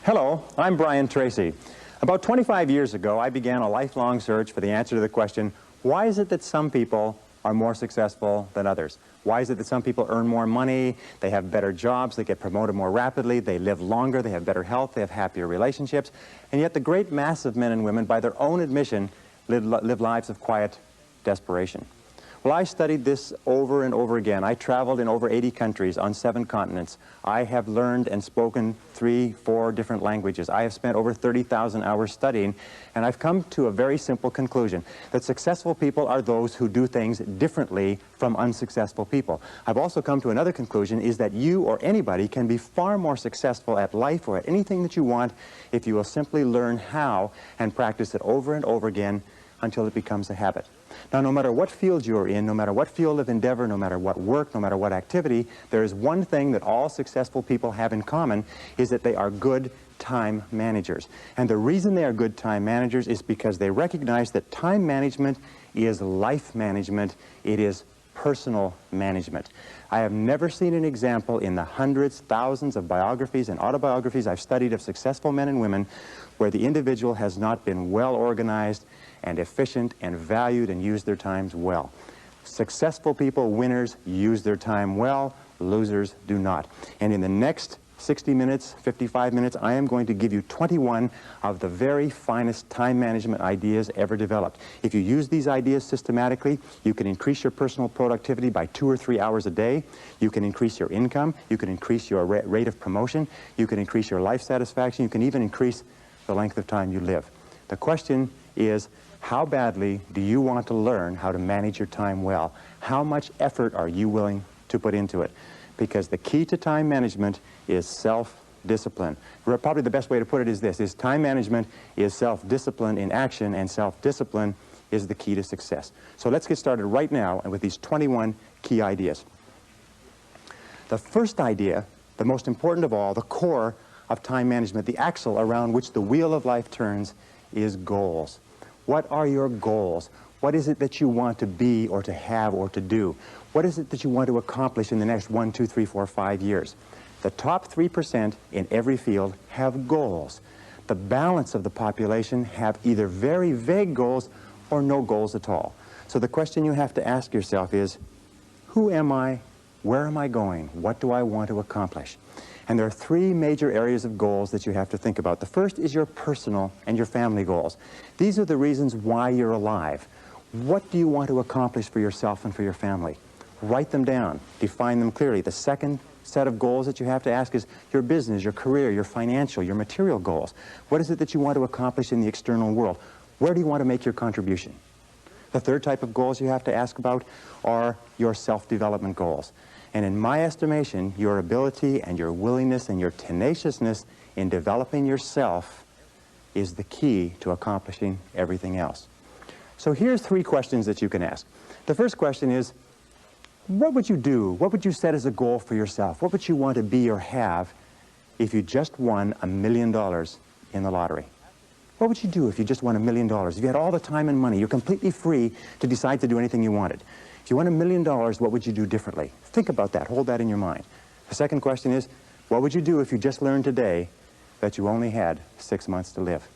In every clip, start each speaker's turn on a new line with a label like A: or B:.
A: Hello, I'm Brian Tracy. About 25 years ago, I began a lifelong search for the answer to the question, why is it that some people are more successful than others? Why is it that some people earn more money, they have better jobs, they get promoted more rapidly, they live longer, they have better health, they have happier relationships, and yet the great mass of men and women, by their own admission, live lives of quiet desperation? Well, I studied this over and over again. I traveled in over 80 countries on 7 continents. I have learned and spoken 3, 4 different languages. I have spent over 30,000 hours studying, and I've come to a very simple conclusion, that successful people are those who do things differently from unsuccessful people. I've also come to another conclusion, is that you or anybody can be far more successful at life or at anything that you want if you will simply learn how and practice it over and over again until it becomes a habit. Now, no matter what field you're in, no matter what field of endeavor, no matter what work, no matter what activity, there is one thing that all successful people have in common, is that they are good time managers. And the reason they are good time managers is because they recognize that time management is life management. It is personal management. I have never seen an example in the hundreds, thousands of biographies and autobiographies I've studied of successful men and women where the individual has not been well organized and efficient and valued and used their times well. Successful people, winners, use their time well. Losers do not. And in the next 60 minutes, 55 minutes, I am going to give you 21 of the very finest time management ideas ever developed. If you use these ideas systematically, you can increase your personal productivity by 2 or 3 hours a day. You can increase your income. You can increase your rate of promotion. You can increase your life satisfaction. You can even increase the length of time you live. The question is, how badly do you want to learn how to manage your time well? How much effort are you willing to put into it? Because the key to time management is self-discipline. Probably the best way to put it is this, is time management is self-discipline in action, and self-discipline is the key to success. So let's get started right now with these 21 key ideas. The first idea, the most important of all, the core of time management, the axle around which the wheel of life turns, is goals. What are your goals? What is it that you want to be or to have or to do? What is it that you want to accomplish in the next 1, 2, 3, 4, 5 years? The top 3% in every field have goals. The balance of the population have either very vague goals or no goals at all. So the question you have to ask yourself is, who am I? Where am I going? What do I want to accomplish? And there are 3 major areas of goals that you have to think about. The first is your personal and your family goals. These are the reasons why you're alive. What do you want to accomplish for yourself and for your family? Write them down. Define them clearly. The second set of goals that you have to ask is your business, your career, your financial, your material goals. What is it that you want to accomplish in the external world? Where do you want to make your contribution? The third type of goals you have to ask about are your self-development goals. And in my estimation, your ability and your willingness and your tenaciousness in developing yourself is the key to accomplishing everything else. So here's 3 questions that you can ask. The first question is, what would you do? What would you set as a goal for yourself? What would you want to be or have if you just won $1 million in the lottery? What would you do if you just won $1 million? If you had all the time and money, you're completely free to decide to do anything you wanted. If you won $1 million, what would you do differently? Think about that. Hold that in your mind. The second question is, what would you do if you just learned today that you only had 6 months to live?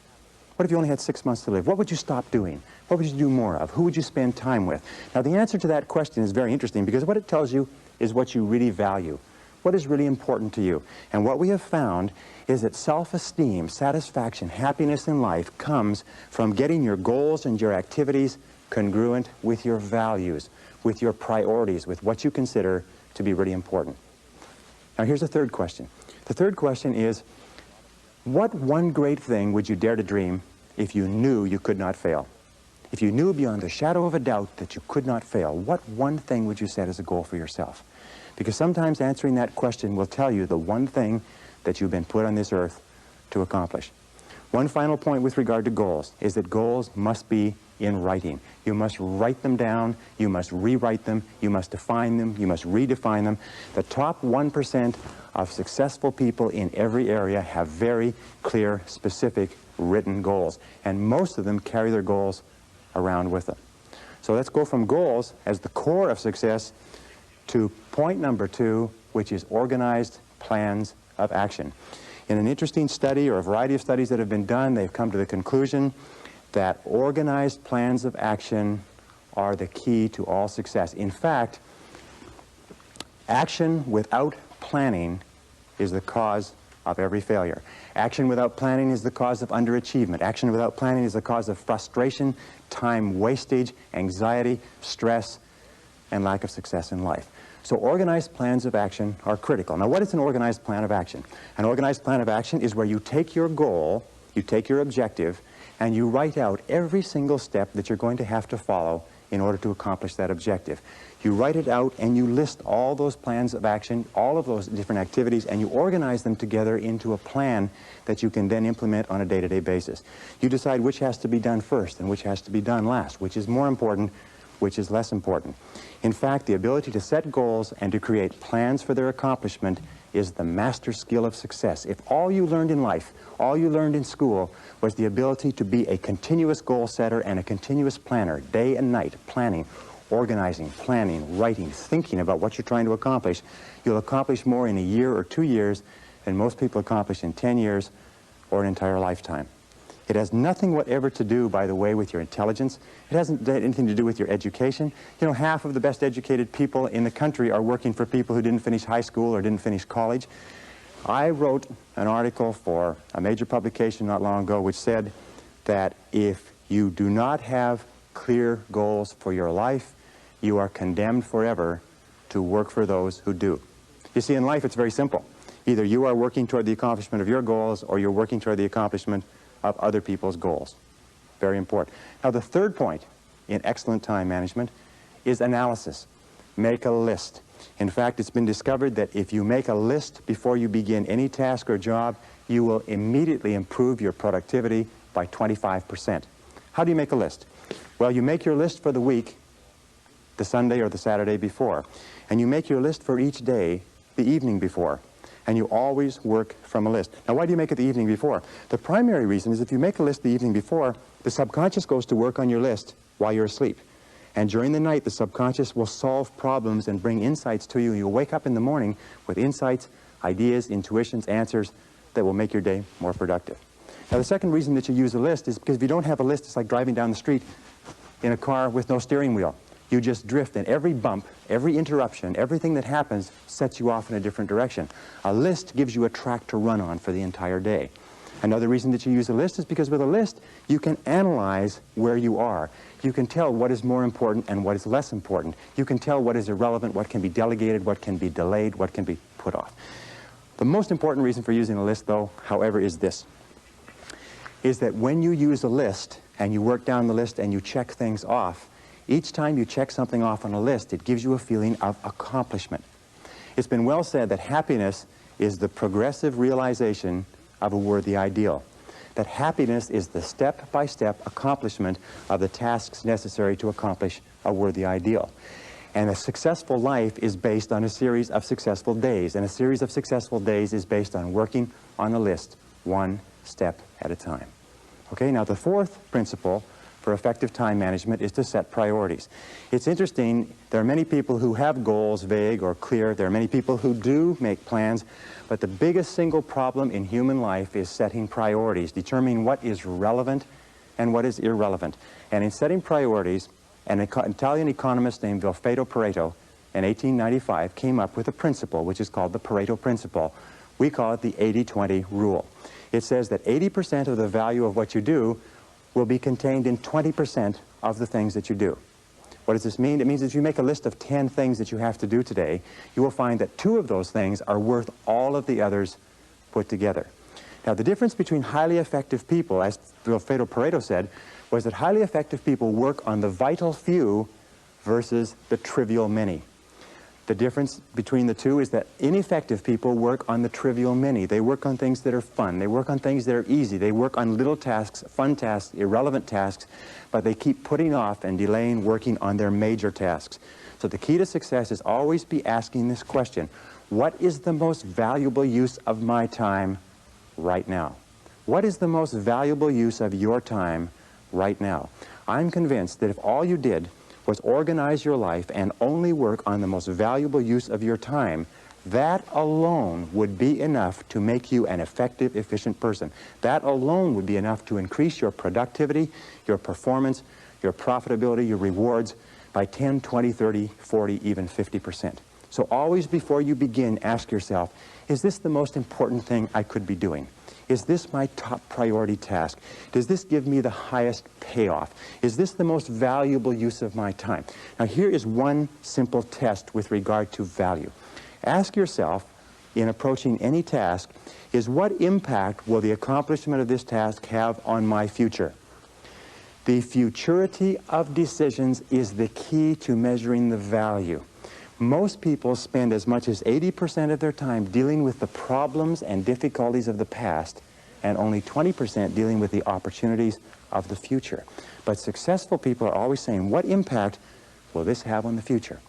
A: What if you only had 6 months to live? What would you stop doing? What would you do more of? Who would you spend time with? Now, the answer to that question is very interesting because what it tells you is what you really value. What is really important to you? And what we have found is that self-esteem, satisfaction, happiness in life comes from getting your goals and your activities congruent with your values, with your priorities, with what you consider to be really important. Now, here's the third question. The third question is, what one great thing would you dare to dream if you knew you could not fail? If you knew beyond a shadow of a doubt that you could not fail, what one thing would you set as a goal for yourself? Because sometimes answering that question will tell you the one thing that you've been put on this earth to accomplish. One final point with regard to goals is that goals must be in writing. You must write them down, you must rewrite them, you must define them, you must redefine them. The top 1% of successful people in every area have very clear, specific, written goals. And most of them carry their goals around with them. So let's go from goals as the core of success to point number 2, which is organized plans of action. In an interesting study, or a variety of studies that have been done, they've come to the conclusion that organized plans of action are the key to all success. In fact, action without planning is the cause of every failure. Action without planning is the cause of underachievement. Action without planning is the cause of frustration, time wastage, anxiety, stress, and lack of success in life. So organized plans of action are critical. Now, what is an organized plan of action? An organized plan of action is where you take your goal, you take your objective, and you write out every single step that you're going to have to follow in order to accomplish that objective. You write it out and you list all those plans of action, all of those different activities, and you organize them together into a plan that you can then implement on a day-to-day basis. You decide which has to be done first and which has to be done last, which is more important, which is less important. In fact, the ability to set goals and to create plans for their accomplishment is the master skill of success. If all you learned in life, all you learned in school, was the ability to be a continuous goal setter and a continuous planner, day and night, planning, organizing, planning, writing, thinking about what you're trying to accomplish, you'll accomplish more in a year or 2 years than most people accomplish in 10 years or an entire lifetime. It has nothing whatever to do, by the way, with your intelligence. It hasn't anything to do with your education. You know, half of the best educated people in the country are working for people who didn't finish high school or didn't finish college. I wrote an article for a major publication not long ago which said that if you do not have clear goals for your life, you are condemned forever to work for those who do. You see, in life it's very simple. Either you are working toward the accomplishment of your goals or you're working toward the accomplishment of other people's goals. Very important. Now, the third point in excellent time management is analysis. Make a list. In fact, it's been discovered that if you make a list before you begin any task or job, you will immediately improve your productivity by 25%. How do you make a list? Well, you make your list for the week, the Sunday or the Saturday before, and you make your list for each day the evening before. And you always work from a list. Now, why do you make it the evening before? The primary reason is if you make a list the evening before, the subconscious goes to work on your list while you're asleep. And during the night, the subconscious will solve problems and bring insights to you. You'll wake up in the morning with insights, ideas, intuitions, answers that will make your day more productive. Now, the second reason that you use a list is because if you don't have a list, it's like driving down the street in a car with no steering wheel. You just drift, and every bump, every interruption, everything that happens sets you off in a different direction. A list gives you a track to run on for the entire day. Another reason that you use a list is because with a list, you can analyze where you are. You can tell what is more important and what is less important. You can tell what is irrelevant, what can be delegated, what can be delayed, what can be put off. The most important reason for using a list, though, however, is this, is that when you use a list and you work down the list and you check things off, each time you check something off on a list, it gives you a feeling of accomplishment. It's been well said that happiness is the progressive realization of a worthy ideal. That happiness is the step-by-step accomplishment of the tasks necessary to accomplish a worthy ideal. And a successful life is based on a series of successful days, and a series of successful days is based on working on a list, one step at a time. Okay, now the fourth principle for effective time management is to set priorities. It's interesting, there are many people who have goals, vague or clear. There are many people who do make plans, but the biggest single problem in human life is setting priorities, determining what is relevant and what is irrelevant. And in setting priorities, an Italian economist named Vilfredo Pareto in 1895 came up with a principle which is called the Pareto Principle. We call it the 80-20 rule. It says that 80% of the value of what you do will be contained in 20% of the things that you do. What does this mean? It means that if you make a list of 10 things that you have to do today, you will find that 2 of those things are worth all of the others put together. Now, the difference between highly effective people, as Vilfredo Pareto said, was that highly effective people work on the vital few versus the trivial many. The difference between the two is that ineffective people work on the trivial many. They work on things that are fun. They work on things that are easy. They work on little tasks, fun tasks, irrelevant tasks, but they keep putting off and delaying working on their major tasks. So the key to success is always be asking this question: what is the most valuable use of my time right now? What is the most valuable use of your time right now? I'm convinced that if all you did was organize your life and only work on the most valuable use of your time, that alone would be enough to make you an effective, efficient person. That alone would be enough to increase your productivity, your performance, your profitability, your rewards by 10, 20, 30, 40, even 50%. So always before you begin, ask yourself, is this the most important thing I could be doing? Is this my top priority task? Does this give me the highest payoff? Is this the most valuable use of my time? Now here is one simple test with regard to value. Ask yourself, in approaching any task, is what impact will the accomplishment of this task have on my future? The futurity of decisions is the key to measuring the value. Most people spend as much as 80% of their time dealing with the problems and difficulties of the past, and only 20% dealing with the opportunities of the future. But successful people are always saying, what impact will this have on the future?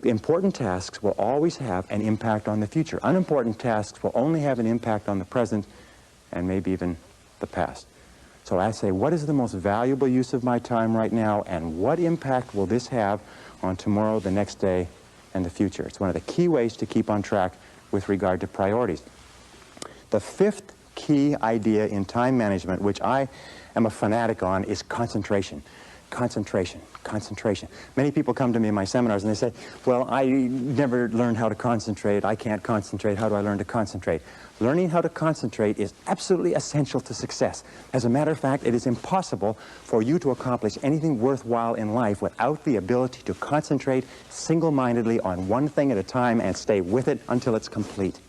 A: Important tasks will always have an impact on the future. Unimportant tasks will only have an impact on the present and maybe even the past. So I say, what is the most valuable use of my time right now, and what impact will this have on tomorrow, the next day, and the future? It's one of the key ways to keep on track with regard to priorities. The fifth key idea in time management, which I am a fanatic on, is concentration. Concentration, concentration. Many people come to me in my seminars and they say, well, I never learned how to concentrate. I can't concentrate. How do I learn to concentrate? Learning how to concentrate is absolutely essential to success. As a matter of fact, it is impossible for you to accomplish anything worthwhile in life without the ability to concentrate single-mindedly on one thing at a time and stay with it until it's complete.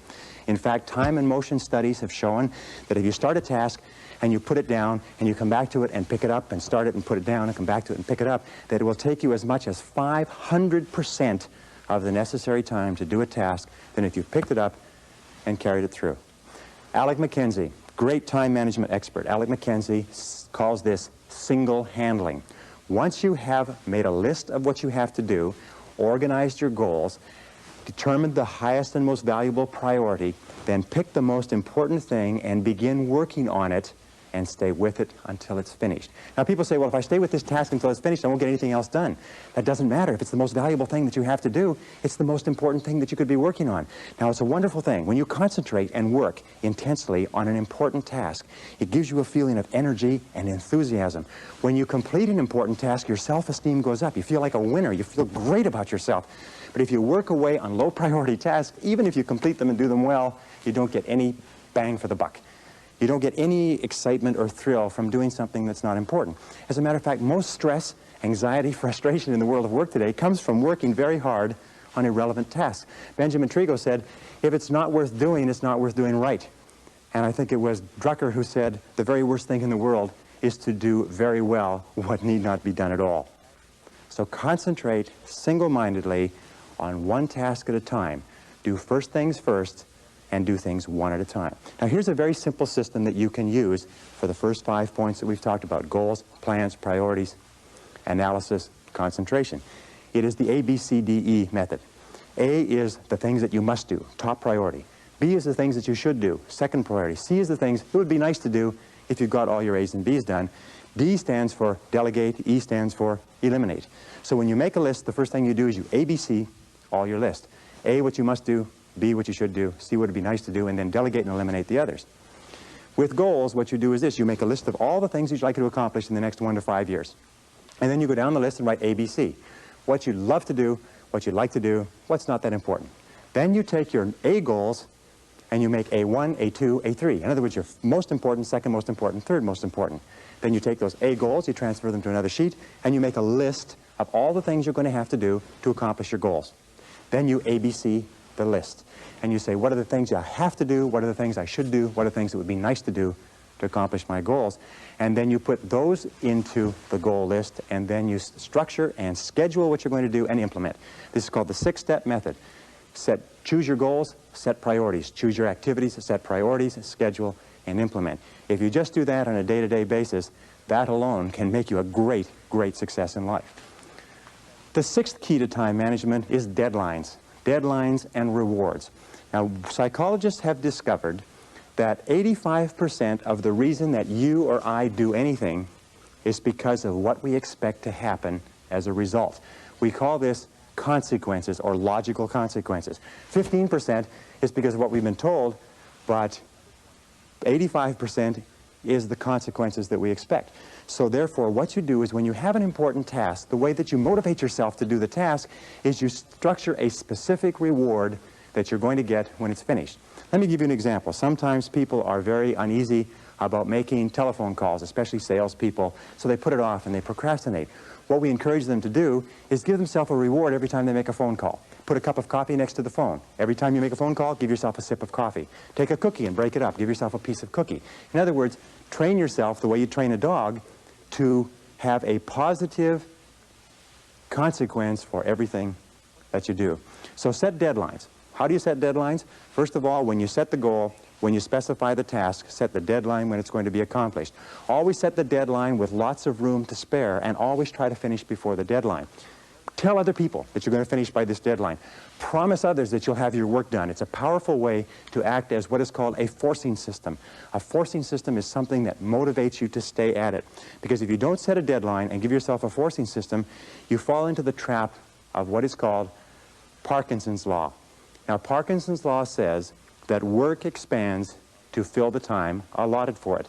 A: In fact, time and motion studies have shown that if you start a task and you put it down and you come back to it and pick it up and start it and put it down and come back to it and pick it up, that it will take you as much as 500% of the necessary time to do a task than if you picked it up and carried it through. Alec McKenzie, great time management expert, Alec McKenzie calls this single handling. Once you have made a list of what you have to do, organized your goals, determined the highest and most valuable priority, then pick the most important thing and begin working on it and stay with it until it's finished. Now people say, well, if I stay with this task until it's finished, I won't get anything else done. That doesn't matter. If it's the most valuable thing that you have to do, it's the most important thing that you could be working on. Now it's a wonderful thing. When you concentrate and work intensely on an important task, it gives you a feeling of energy and enthusiasm. When you complete an important task, your self-esteem goes up. You feel like a winner. You feel great about yourself. But if you work away on low priority tasks, even if you complete them and do them well, you don't get any bang for the buck. You don't get any excitement or thrill from doing something that's not important. As a matter of fact, most stress, anxiety, frustration in the world of work today comes from working very hard on irrelevant tasks. Benjamin Trigo said, if it's not worth doing, it's not worth doing right. And I think it was Drucker who said, the very worst thing in the world is to do very well what need not be done at all. So concentrate single-mindedly on one task at a time. Do first things first, and do things one at a time. Now here's a very simple system that you can use for the first 5 points that we've talked about: goals, plans, priorities, analysis, concentration. It is the ABCDE method. A is the things that you must do, top priority. B is the things that you should do, second priority. C is the things it would be nice to do if you got all your A's and B's done. D stands for delegate, E stands for eliminate. So when you make a list, the first thing you do is you ABC all your list. A, what you must do, B, what you should do, C, what would be nice to do, and then delegate and eliminate the others. With goals, what you do is this: you make a list of all the things you'd like to accomplish in the next 1 to 5 years. And then you go down the list and write ABC. What you'd love to do, what you'd like to do, what's not that important. Then you take your A goals and you make A1, A2, A3. In other words, your most important, second most important, third most important. Then you take those A goals, you transfer them to another sheet, and you make a list of all the things you're going to have to do to accomplish your goals. Then you ABC the list. And you say, what are the things I have to do? What are the things I should do? What are the things that would be nice to do to accomplish my goals? And then you put those into the goal list, and then you structure and schedule what you're going to do and implement. This is called the 6-step method. Choose your goals, set priorities. Choose your activities, set priorities, schedule, and implement. If you just do that on a day-to-day basis, that alone can make you a great, great success in life. The 6th key to time management is deadlines. Deadlines and rewards. Now, psychologists have discovered that 85% of the reason that you or I do anything is because of what we expect to happen as a result. We call this consequences or logical consequences. 15% is because of what we've been told, but 85% is the consequences that we expect. So therefore, what you do is when you have an important task, the way that you motivate yourself to do the task is you structure a specific reward that you're going to get when it's finished. Let me give you an example. Sometimes people are very uneasy about making telephone calls, especially salespeople, so they put it off and they procrastinate. What we encourage them to do is give themselves a reward every time they make a phone call. Put a cup of coffee next to the phone. Every time you make a phone call, give yourself a sip of coffee. Take a cookie and break it up. Give yourself a piece of cookie. In other words, train yourself the way you train a dog to have a positive consequence for everything that you do. So set deadlines. How do you set deadlines? First of all, when you set the goal, when you specify the task, set the deadline when it's going to be accomplished. Always set the deadline with lots of room to spare, and always try to finish before the deadline. Tell other people that you're going to finish by this deadline. Promise others that you'll have your work done. It's a powerful way to act as what is called a forcing system. A forcing system is something that motivates you to stay at it. Because if you don't set a deadline and give yourself a forcing system, you fall into the trap of what is called Parkinson's law. Now, Parkinson's law says that work expands to fill the time allotted for it.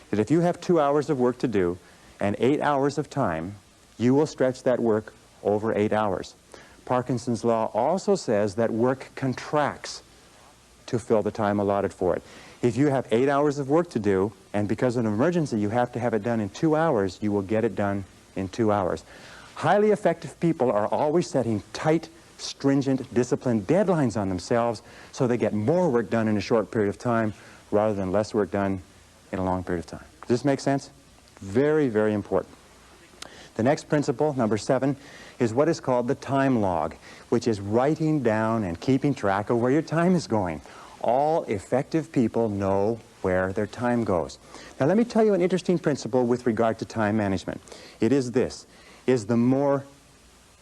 A: That if you have 2 hours of work to do and 8 hours of time, you will stretch that work over 8 hours. Parkinson's law also says that work contracts to fill the time allotted for it. If you have 8 hours of work to do, and because of an emergency you have to have it done in 2 hours, you will get it done in 2 hours. Highly effective people are always setting tight, stringent, disciplined deadlines on themselves so they get more work done in a short period of time rather than less work done in a long period of time. Does this make sense? Very, very important. The next principle, number 7, is what is called the time log, which is writing down and keeping track of where your time is going. All effective people know where their time goes. Now let me tell you an interesting principle with regard to time management. It is this, is the more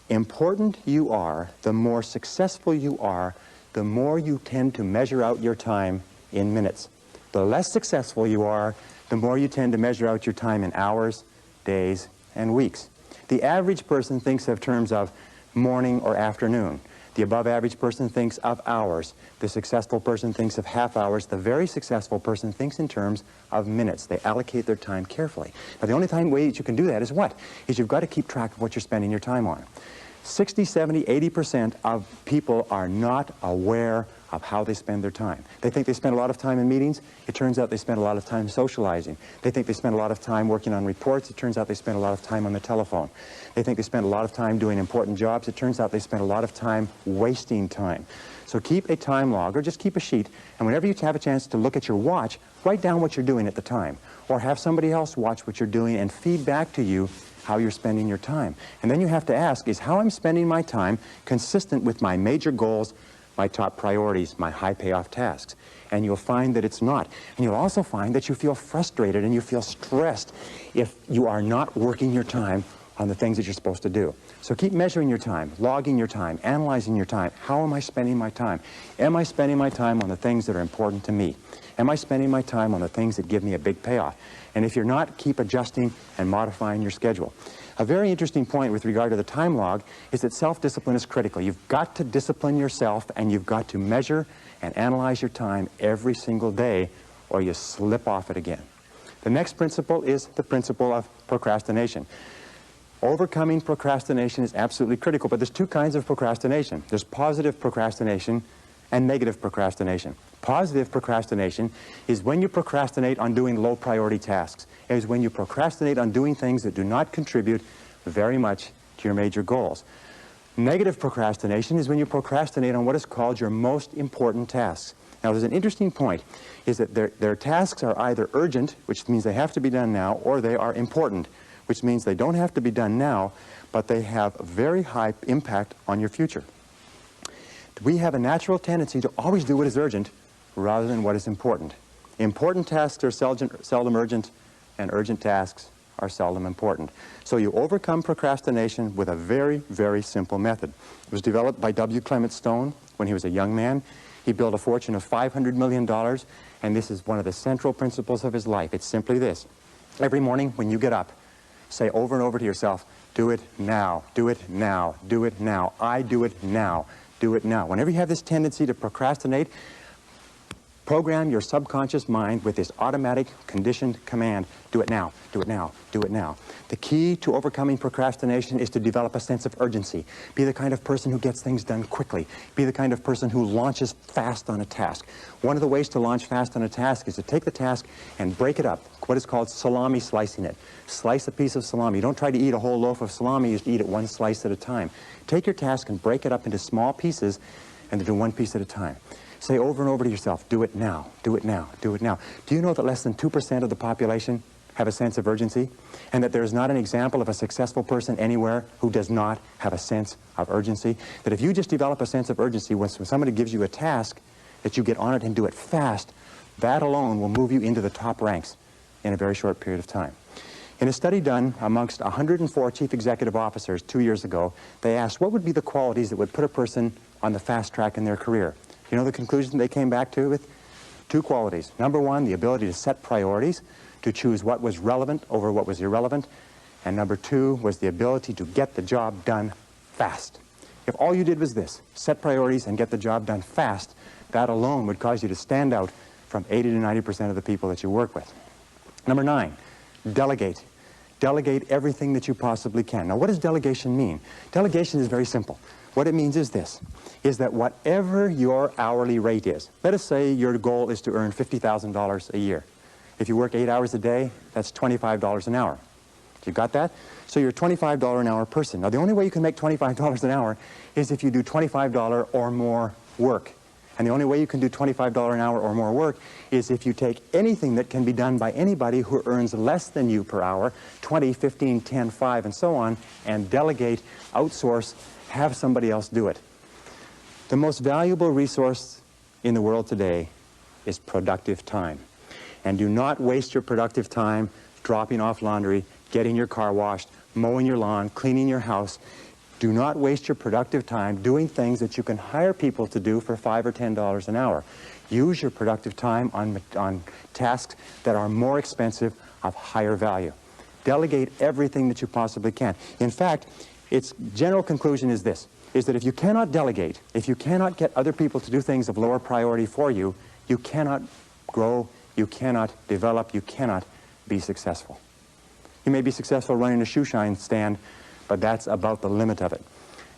A: important you are, the more successful you are, the more you tend to measure out your time in minutes. The less successful you are, the more you tend to measure out your time in hours, days, and weeks. The average person thinks of terms of morning or afternoon. The above average person thinks of hours. The successful person thinks of half hours. The very successful person thinks in terms of minutes. They allocate their time carefully. Now the only way that you can do that is what? Is you've got to keep track of what you're spending your time on. 60, 70, 80% of people are not aware of how they spend their time. They think they spend a lot of time in meetings. It turns out they spend a lot of time socializing. They think they spend a lot of time working on reports. It turns out they spend a lot of time on the telephone. They think they spend a lot of time doing important jobs. It turns out they spend a lot of time wasting time. So keep a time log, or just keep a sheet, and whenever you have a chance to look at your watch, write down what you're doing at the time. Or have somebody else watch what you're doing and feed back to you how you're spending your time. And then you have to ask, is how I'm spending my time consistent with my major goals, my top priorities, my high payoff tasks? And you'll find that it's not. And you'll also find that you feel frustrated and you feel stressed if you are not working your time on the things that you're supposed to do. So keep measuring your time, logging your time, analyzing your time. How am I spending my time? Am I spending my time on the things that are important to me? Am I spending my time on the things that give me a big payoff? And if you're not, keep adjusting and modifying your schedule. A very interesting point with regard to the time log is that self-discipline is critical. You've got to discipline yourself, and you've got to measure and analyze your time every single day, or you slip off it again. The next principle is the principle of procrastination. Overcoming procrastination is absolutely critical, but there's two kinds of procrastination. There's positive procrastination and negative procrastination. Positive procrastination is when you procrastinate on doing low priority tasks. It is when you procrastinate on doing things that do not contribute very much to your major goals. Negative procrastination is when you procrastinate on what is called your most important tasks. Now there's an interesting point, is that their tasks are either urgent, which means they have to be done now, or they are important, which means they don't have to be done now, but they have a very high impact on your future. We have a natural tendency to always do what is urgent rather than what is important. Important tasks are seldom urgent, and urgent tasks are seldom important. So you overcome procrastination with a very, very simple method. It was developed by W. Clement Stone when he was a young man. He built a fortune of $500 million, and this is one of the central principles of his life. It's simply this. Every morning when you get up, say over and over to yourself, Do it now. Do it now. Do it now. I do it now. Do it now. Whenever you have this tendency to procrastinate, program your subconscious mind with this automatic conditioned command. Do it now. Do it now. Do it now. The key to overcoming procrastination is to develop a sense of urgency. Be the kind of person who gets things done quickly. Be the kind of person who launches fast on a task. One of the ways to launch fast on a task is to take the task and break it up. What is called salami slicing it. Slice a piece of salami. You don't try to eat a whole loaf of salami, you just eat it one slice at a time. Take your task and break it up into small pieces and do one piece at a time. Say over and over to yourself, do it now, do it now, do it now. Do you know that less than 2% of the population have a sense of urgency? And that there is not an example of a successful person anywhere who does not have a sense of urgency? That if you just develop a sense of urgency, when somebody gives you a task, that you get on it and do it fast, that alone will move you into the top ranks in a very short period of time. In a study done amongst 104 chief executive officers 2 years ago, they asked what would be the qualities that would put a person on the fast track in their career. You know the conclusion they came back to with? 2 qualities. Number 1, the ability to set priorities, to choose what was relevant over what was irrelevant. And number 2 was the ability to get the job done fast. If all you did was this, set priorities and get the job done fast, that alone would cause you to stand out from 80 to 90% of the people that you work with. Number 9, delegate. Delegate everything that you possibly can. Now, what does delegation mean? Delegation is very simple. What it means is this, is that whatever your hourly rate is, let us say your goal is to earn $50,000 a year. If you work 8 hours a day, that's $25 an hour. You got that? So you're a $25 an hour person. Now, the only way you can make $25 an hour is if you do $25 or more work. And the only way you can do $25 an hour or more work is if you take anything that can be done by anybody who earns less than you per hour, 20, 15, 10, 5, and so on, and delegate, outsource, have somebody else do it. The most valuable resource in the world today is productive time. And do not waste your productive time dropping off laundry, getting your car washed, mowing your lawn, cleaning your house. Do not waste your productive time doing things that you can hire people to do for $5 or $10 an hour. Use your productive time on tasks that are more expensive, of higher value. Delegate everything that you possibly can. In fact, its general conclusion is this, is that if you cannot delegate, if you cannot get other people to do things of lower priority for you, you cannot grow, you cannot develop, you cannot be successful. You may be successful running a shoe shine stand, but that's about the limit of it.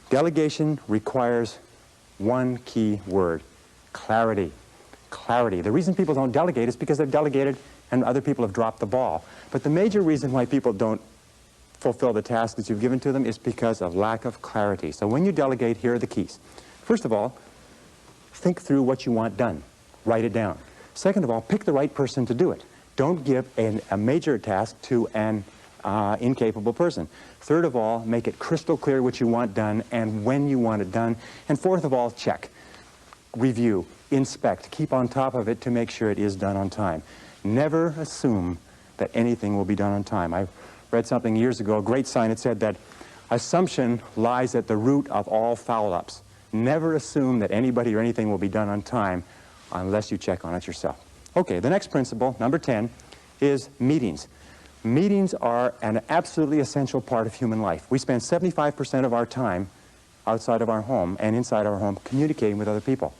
A: Delegation requires one key word, clarity. Clarity. The reason people don't delegate is because they've delegated and other people have dropped the ball. But the major reason why people don't fulfill the task that you've given to them is because of lack of clarity. So when you delegate, here are the keys. First of all, think through what you want done. Write it down. Second of all, pick the right person to do it. Don't give a major task to an incapable person. Third of all, make it crystal clear what you want done and when you want it done. And fourth of all, check, review, inspect, keep on top of it to make sure it is done on time. Never assume that anything will be done on time. I read something years ago, a great sign. It said that assumption lies at the root of all foul-ups. Never assume that anybody or anything will be done on time unless you check on it yourself. Okay, the next principle, number 10, is meetings. Meetings are an absolutely essential part of human life. We spend 75% of our time outside of our home and inside our home communicating with other people.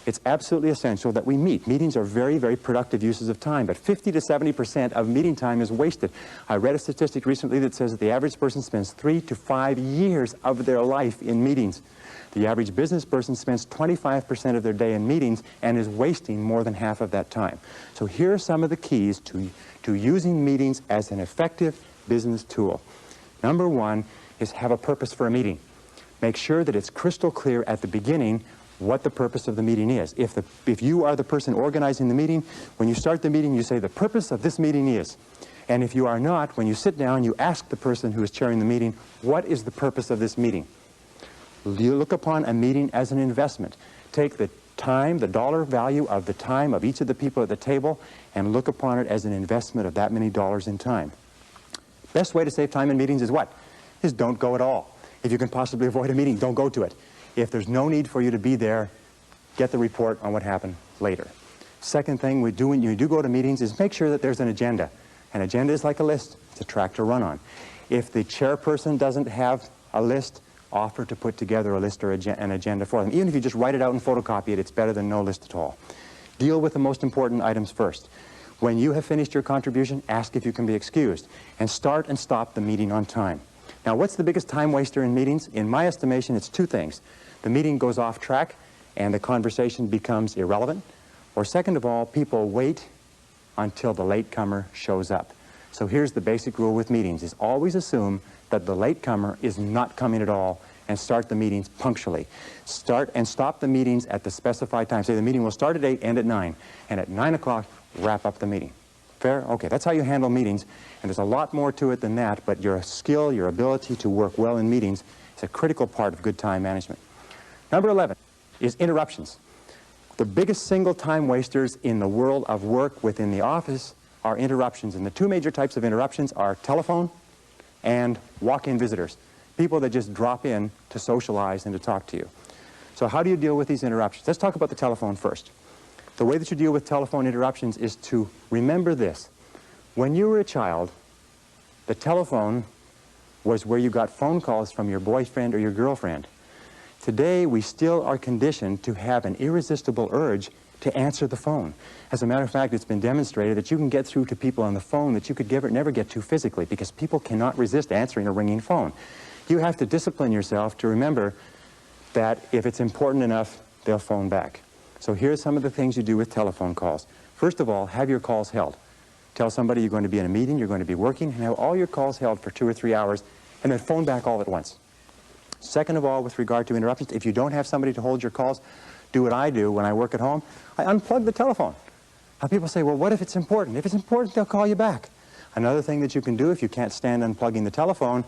A: It's absolutely essential that we meet. Meetings are very, very productive uses of time, but 50 to 70% of meeting time is wasted. I read a statistic recently that says that the average person spends 3 to 5 years of their life in meetings. The average business person spends 25% of their day in meetings and is wasting more than half of that time. So here are some of the keys to using meetings as an effective business tool. Number 1 is have a purpose for a meeting. Make sure that it's crystal clear at the beginning what the purpose of the meeting is. If you are the person organizing the meeting, when you start the meeting, you say the purpose of this meeting is. And if you are not, when you sit down, you ask the person who is chairing the meeting, what is the purpose of this meeting? You look upon a meeting as an investment. Take the time, the dollar value of the time of each of the people at the table, and look upon it as an investment of that many dollars in time. Best way to save time in meetings is what? Is don't go at all. If you can possibly avoid a meeting, don't go to it. If there's no need for you to be there, get the report on what happened later. Second thing we do when you do go to meetings is make sure that there's an agenda. An agenda is like a list. It's a track to run on. If the chairperson doesn't have a list, offer to put together a list or an agenda for them. Even if you just write it out and photocopy it, it's better than no list at all. Deal with the most important items first. When you have finished your contribution, ask if you can be excused, and start and stop the meeting on time. Now, what's the biggest time waster in meetings? In my estimation, it's two things. The meeting goes off track and the conversation becomes irrelevant, or second of all, people wait until the latecomer shows up. So here's the basic rule with meetings, is always assume that the latecomer is not coming at all, and start the meetings punctually. Start and stop the meetings at the specified time. Say the meeting will start at 8, end at 9, and at 9 o'clock, wrap up the meeting. Fair? Okay, that's how you handle meetings, and there's a lot more to it than that, but your skill, your ability to work well in meetings is a critical part of good time management. Number 11 is interruptions. The biggest single time wasters in the world of work within the office are interruptions, and the two major types of interruptions are telephone and walk-in visitors. People that just drop in to socialize and to talk to you. So how do you deal with these interruptions? Let's talk about the telephone first. The way that you deal with telephone interruptions is to remember this. When you were a child, the telephone was where you got phone calls from your boyfriend or your girlfriend. Today, we still are conditioned to have an irresistible urge to answer the phone. As a matter of fact, it's been demonstrated that you can get through to people on the phone that you could never get to physically, because people cannot resist answering a ringing phone. You have to discipline yourself to remember that if it's important enough, they'll phone back. So here's some of the things you do with telephone calls. First of all, have your calls held. Tell somebody you're going to be in a meeting, you're going to be working, and have all your calls held for 2 or 3 hours, and then phone back all at once. Second of all, with regard to interruptions, if you don't have somebody to hold your calls, do what I do when I work at home. I unplug the telephone. Now people say, well, what if it's important? If it's important, they'll call you back. Another thing that you can do if you can't stand unplugging the telephone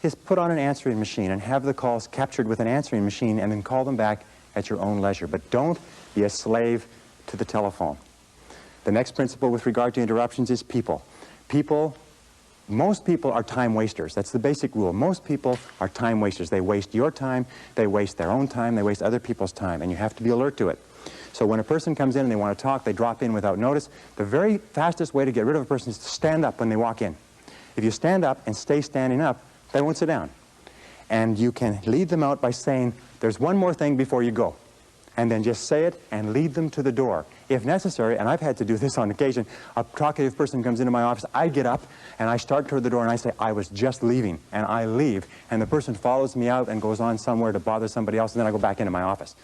A: is put on an answering machine and have the calls captured with an answering machine and then call them back at your own leisure. But don't be a slave to the telephone. The next principle with regard to interruptions is people. Most people are time wasters. That's the basic rule. Most people are time wasters. They waste your time, they waste their own time, they waste other people's time, and you have to be alert to it. So when a person comes in and they want to talk, they drop in without notice. The very fastest way to get rid of a person is to stand up when they walk in. If you stand up and stay standing up, they won't sit down. And you can lead them out by saying, there's one more thing before you go. And then just say it and lead them to the door. If necessary, and I've had to do this on occasion, a talkative person comes into my office, I get up and I start toward the door and I say, I was just leaving, and I leave. And the person follows me out and goes on somewhere to bother somebody else, and then I go back into my office.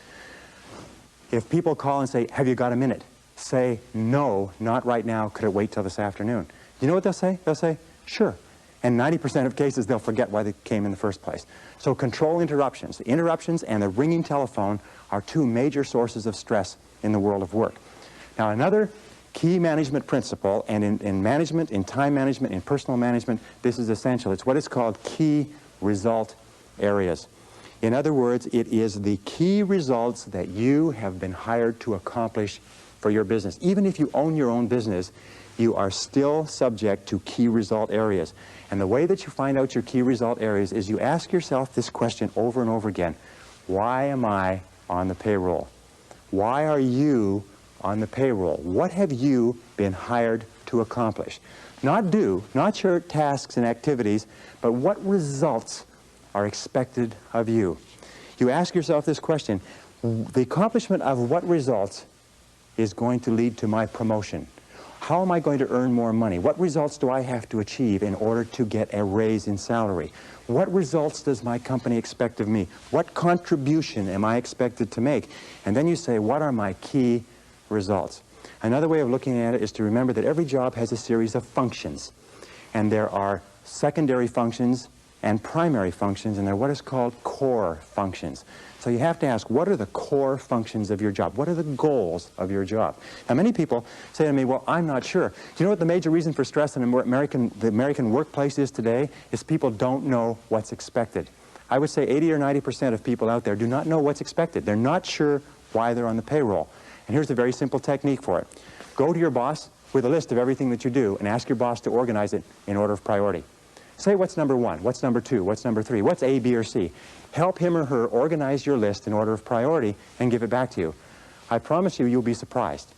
A: If people call and say, have you got a minute? Say, no, not right now, could it wait till this afternoon? You know what they'll say? They'll say, sure. And 90% of cases, they'll forget why they came in the first place. So control interruptions. The interruptions and the ringing telephone are two major sources of stress in the world of work. Now, another key management principle, and in management, in time management, in personal management, this is essential. It's what is called key result areas. In other words, it is the key results that you have been hired to accomplish for your business. Even if you own your own business, you are still subject to key result areas. And the way that you find out your key result areas is you ask yourself this question over and over again. Why am I on the payroll? Why are you on the payroll? What have you been hired to accomplish? Not do, not your tasks and activities, but what results are expected of you? You ask yourself this question. The accomplishment of what results is going to lead to my promotion? How am I going to earn more money? What results do I have to achieve in order to get a raise in salary? What results does my company expect of me? What contribution am I expected to make? And then you say, what are my key results? Another way of looking at it is to remember that every job has a series of functions. And there are secondary functions and primary functions, and they're what is called core functions. So you have to ask, what are the core functions of your job? What are the goals of your job? Now, many people say to me, well, I'm not sure. Do you know what the major reason for stress in the American workplace is today? Is people don't know what's expected. I would say 80 or 90% of people out there do not know what's expected. They're not sure why they're on the payroll. And here's a very simple technique for it. Go to your boss with a list of everything that you do and ask your boss to organize it in order of priority. Say what's number 1, what's number 2, what's number 3, what's A, B, or C. Help him or her organize your list in order of priority and give it back to you. I promise you, you'll be surprised.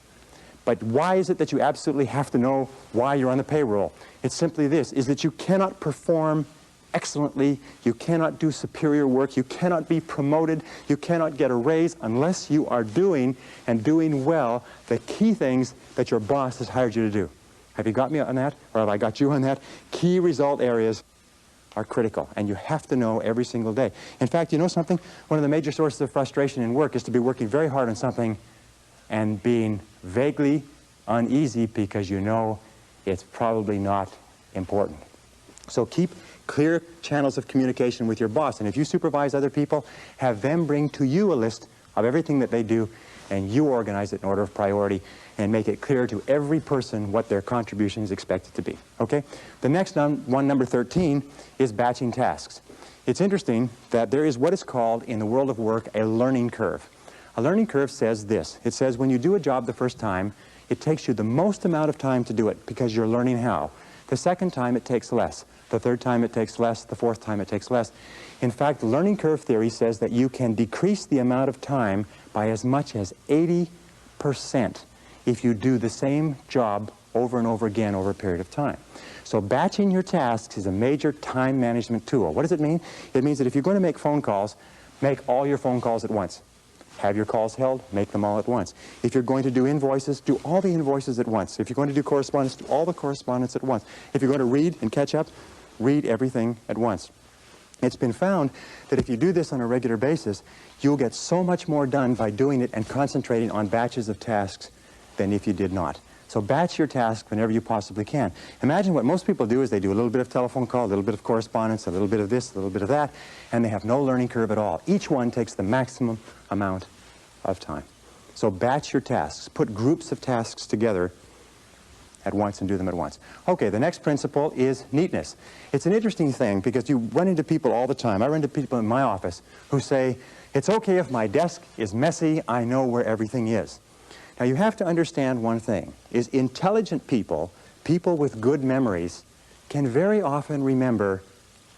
A: But why is it that you absolutely have to know why you're on the payroll? It's simply this, is that you cannot perform excellently, you cannot do superior work, you cannot be promoted, you cannot get a raise unless you are doing and doing well the key things that your boss has hired you to do. Have you got me on that? Or have I got you on that? Key result areas are critical, and you have to know every single day. In fact, you know something? One of the major sources of frustration in work is to be working very hard on something and being vaguely uneasy because you know it's probably not important. So keep clear channels of communication with your boss, and if you supervise other people, have them bring to you a list of everything that they do, and you organize it in order of priority and make it clear to every person what their contribution is expected to be. Okay? The next one, number 13, is batching tasks. It's interesting that there is what is called in the world of work a learning curve. A learning curve says this. It says when you do a job the first time, it takes you the most amount of time to do it because you're learning how. The second time it takes less. The third time it takes less. The fourth time it takes less. In fact, the learning curve theory says that you can decrease the amount of time by as much as 80% if you do the same job over and over again over a period of time. So batching your tasks is a major time management tool. What does it mean? It means that if you're going to make phone calls, make all your phone calls at once. Have your calls held, make them all at once. If you're going to do invoices, do all the invoices at once. If you're going to do correspondence, do all the correspondence at once. If you're going to read and catch up, read everything at once. It's been found that if you do this on a regular basis, you'll get so much more done by doing it and concentrating on batches of tasks than if you did not. So batch your task whenever you possibly can. Imagine what most people do is they do a little bit of telephone call, a little bit of correspondence, a little bit of this, a little bit of that, and they have no learning curve at all. Each one takes the maximum amount of time. So batch your tasks. Put groups of tasks together at once and do them at once. Okay, the next principle is neatness. It's an interesting thing because you run into people all the time. I run into people in my office who say, it's okay if my desk is messy, I know where everything is. Now you have to understand one thing, is intelligent people, people with good memories, can very often remember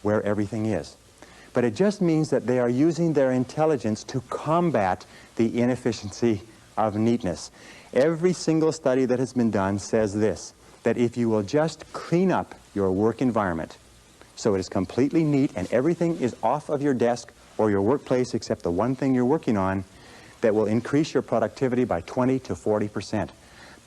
A: where everything is. But it just means that they are using their intelligence to combat the inefficiency of neatness. Every single study that has been done says this, that if you will just clean up your work environment so it is completely neat and everything is off of your desk or your workplace except the one thing you're working on, that will increase your productivity by 20 to 40%.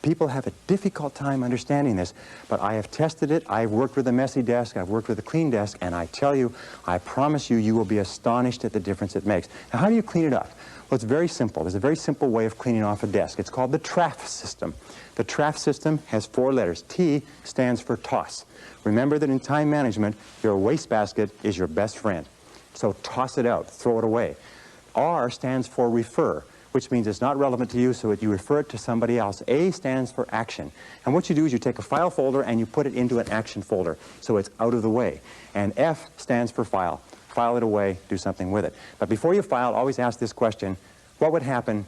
A: People have a difficult time understanding this, but I have tested it. I've worked with a messy desk, I've worked with a clean desk, and I tell you, I promise you, you will be astonished at the difference it makes. Now, how do you clean it up? Well, it's very simple. There's a very simple way of cleaning off a desk. It's called the TRAF system. The TRAF system has 4 letters. T stands for toss. Remember that in time management, your wastebasket is your best friend. So toss it out, throw it away. R stands for refer, which means it's not relevant to you, so you refer it to somebody else. A stands for action. And what you do is you take a file folder and you put it into an action folder, so it's out of the way. And F stands for file. File it away, do something with it. But before you file, always ask this question, what would happen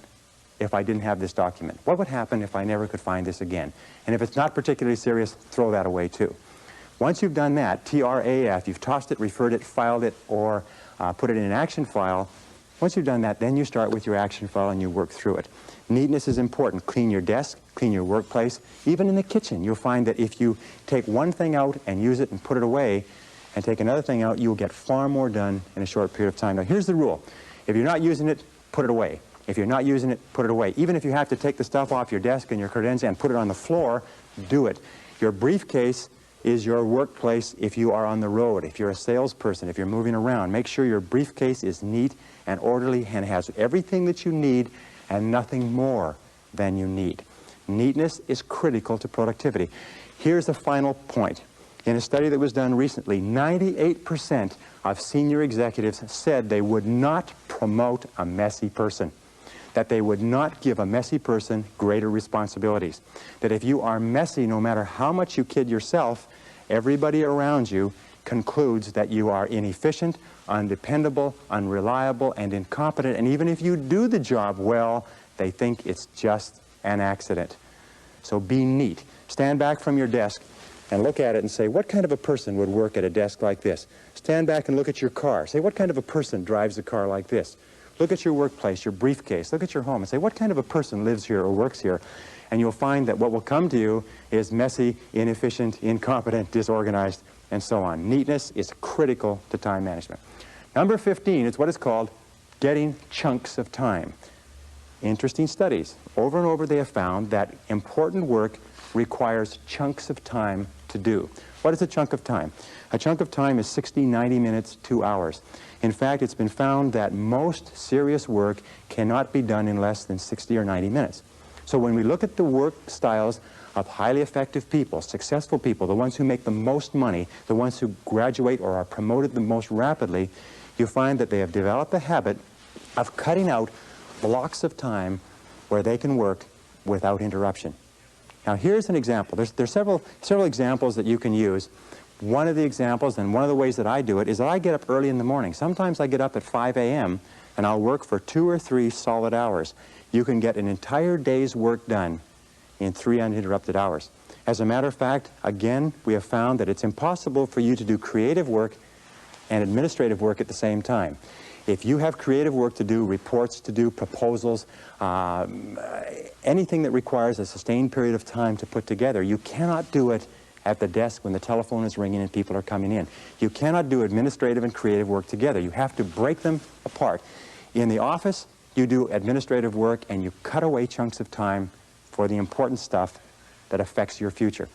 A: if I didn't have this document? What would happen if I never could find this again? And if it's not particularly serious, throw that away too. Once you've done that, TRAF, you've tossed it, referred it, filed it, or put it in an action file. Once you've done that, then you start with your action file and you work through it. Neatness is important. Clean your desk, clean your workplace. Even in the kitchen, you'll find that if you take one thing out and use it and put it away, and take another thing out, you'll get far more done in a short period of time. Now, here's the rule. If you're not using it, put it away. If you're not using it, put it away. Even if you have to take the stuff off your desk and your credenza and put it on the floor, do it. Your briefcase is your workplace if you are on the road, if you're a salesperson, if you're moving around. Make sure your briefcase is neat and orderly and has everything that you need and nothing more than you need. Neatness is critical to productivity. Here's a final point. In a study that was done recently, 98% of senior executives said they would not promote a messy person, that they would not give a messy person greater responsibilities, that if you are messy, no matter how much you kid yourself, everybody around you concludes that you are inefficient, undependable, unreliable, and incompetent, and even if you do the job well, they think it's just an accident. So be neat. Stand back from your desk and look at it and say, what kind of a person would work at a desk like this? Stand back and look at your car. Say, what kind of a person drives a car like this? Look at your workplace, your briefcase. Look at your home and say, what kind of a person lives here or works here? And you'll find that what will come to you is messy, inefficient, incompetent, disorganized, and so on. Neatness is critical to time management. Number 15 is what is called getting chunks of time. Interesting studies. Over and over they have found that important work requires chunks of time to do. What is a chunk of time? A chunk of time is 60, 90 minutes, 2 hours. In fact, it's been found that most serious work cannot be done in less than 60 or 90 minutes. So when we look at the work styles of highly effective people, successful people, the ones who make the most money, the ones who graduate or are promoted the most rapidly, you find that they have developed a habit of cutting out blocks of time where they can work without interruption. Now here's an example. There's several examples that you can use. One of the examples, and one of the ways that I do it, is that I get up early in the morning. Sometimes I get up at 5 a.m. and I'll work for 2 or 3 solid hours. You can get an entire day's work done in 3 uninterrupted hours. As a matter of fact, again, we have found that it's impossible for you to do creative work and administrative work at the same time. If you have creative work to do, reports to do, proposals, anything that requires a sustained period of time to put together, you cannot do it at the desk when the telephone is ringing and people are coming in. You cannot do administrative and creative work together. You have to break them apart. In the office, you do administrative work and you cut away chunks of time for the important stuff that affects your future.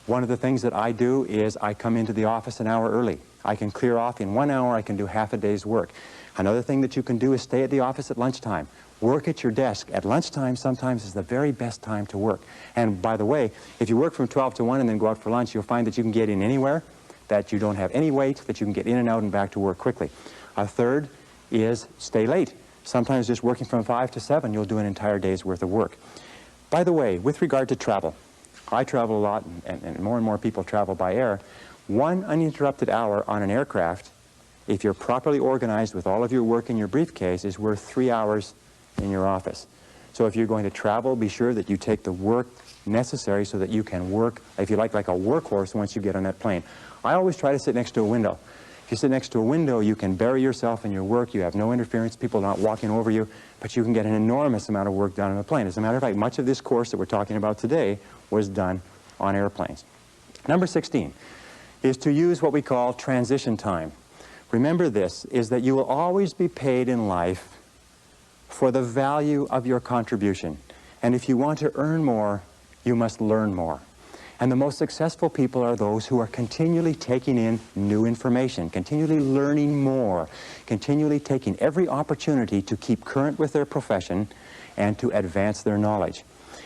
A: One of the things that I do is I come into the office an hour early. I can clear off in 1 hour, I can do half a day's work. Another thing that you can do is stay at the office at lunchtime. Work at your desk. At lunchtime sometimes is the very best time to work. And by the way, if you work from 12 to 1 and then go out for lunch, you'll find that you can get in anywhere, that you don't have any wait, that you can get in and out and back to work quickly. A third is stay late. Sometimes just working from 5 to 7, you'll do an entire day's worth of work. By the way, with regard to travel, I travel a lot, and more people travel by air. 1 uninterrupted hour on an aircraft, if you're properly organized with all of your work in your briefcase, is worth 3 hours in your office. So if you're going to travel, be sure that you take the work necessary so that you can work, if you like a workhorse once you get on that plane. I always try to sit next to a window. If you sit next to a window, you can bury yourself in your work. You have no interference, people are not walking over you, but you can get an enormous amount of work done on the plane. As a matter of fact, much of this course that we're talking about today was done on airplanes. Number 16 is to use what we call transition time. Remember this, is that you will always be paid in life for the value of your contribution. And if you want to earn more, you must learn more. And the most successful people are those who are continually taking in new information, continually learning more, continually taking every opportunity to keep current with their profession and to advance their knowledge.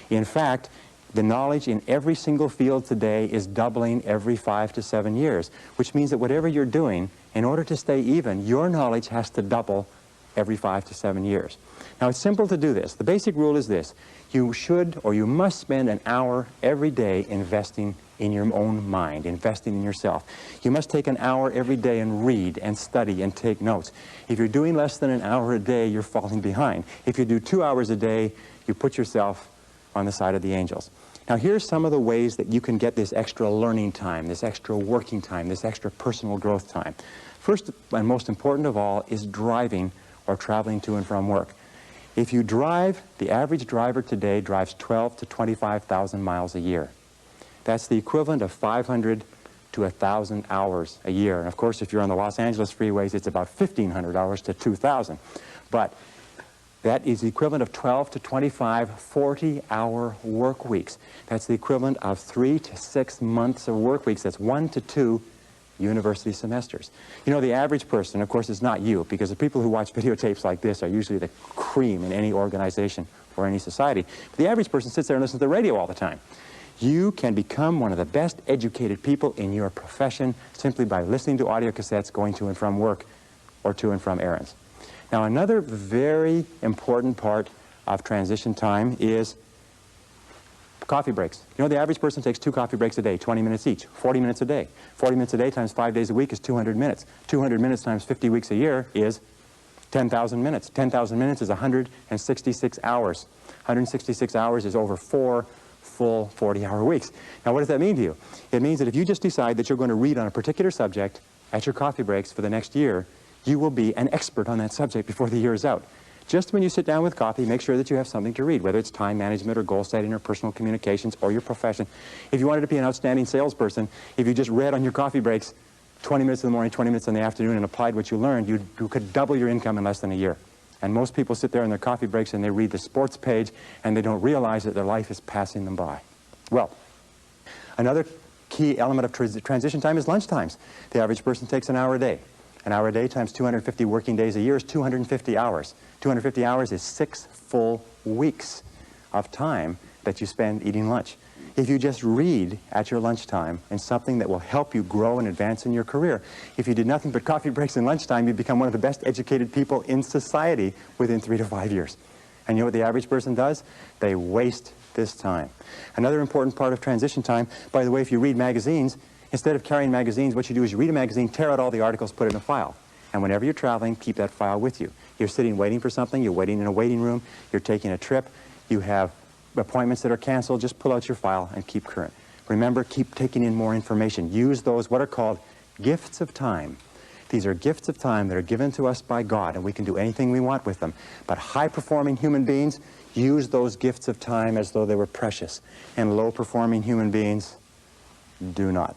A: In fact, the knowledge in every single field today is doubling every 5 to 7 years, which means that whatever you're doing, in order to stay even, your knowledge has to double every 5 to 7 years. Now, it's simple to do this. The basic rule is this. You should or you must spend an hour every day investing in your own mind, investing in yourself. You must take an hour every day and read and study and take notes. If you're doing less than an hour a day, you're falling behind. If you do 2 hours a day, you put yourself on the side of the angels. Now, here's some of the ways that you can get this extra learning time, this extra working time, this extra personal growth time. First and most important of all is driving or traveling to and from work. If you drive, the average driver today drives 12 to 25,000 miles a year. That's the equivalent of 500 to 1,000 hours a year. And of course, if you're on the Los Angeles freeways, it's about 1,500 hours to 2,000. But that is the equivalent of 12 to 25 40-hour work weeks. That's the equivalent of 3 to 6 months of work weeks. That's 1 to 2 university semesters. You know, the average person, of course, is not you, because the people who watch videotapes like this are usually the cream in any organization or any society. But the average person sits there and listens to the radio all the time. You can become one of the best educated people in your profession simply by listening to audio cassettes, going to and from work, or to and from errands. Now, another very important part of transition time is coffee breaks. You know, the average person takes 2 coffee breaks a day, 20 minutes each, 40 minutes a day. 40 minutes a day times 5 days a week is 200 minutes. 200 minutes times 50 weeks a year is 10,000 minutes. 10,000 minutes is 166 hours. 166 hours is over 4 full 40-hour weeks. Now, what does that mean to you? It means that if you just decide that you're going to read on a particular subject at your coffee breaks for the next year, you will be an expert on that subject before the year is out. Just when you sit down with coffee, make sure that you have something to read, whether it's time management or goal setting or personal communications or your profession. If you wanted to be an outstanding salesperson, if you just read on your coffee breaks 20 minutes in the morning, 20 minutes in the afternoon and applied what you learned, you could double your income in less than a year. And most people sit there in their coffee breaks and they read the sports page and they don't realize that their life is passing them by. Well, another key element of transition time is lunch times. The average person takes an hour a day. An hour a day times 250 working days a year is 250 hours. 250 hours is 6 full weeks of time that you spend eating lunch. If you just read at your lunchtime and something that will help you grow and advance in your career, if you did nothing but coffee breaks and lunchtime, you'd become one of the best educated people in society within 3 to 5 years. And you know what the average person does? They waste this time. Another important part of transition time, by the way, if you read magazines, instead of carrying magazines, what you do is you read a magazine, tear out all the articles, put it in a file. And whenever you're traveling, keep that file with you. You're sitting waiting for something, you're waiting in a waiting room, you're taking a trip, you have appointments that are canceled, just pull out your file and keep current. Remember, keep taking in more information. Use those, what are called gifts of time. These are gifts of time that are given to us by God, and we can do anything we want with them. But high-performing human beings use those gifts of time as though they were precious, and low-performing human beings do not.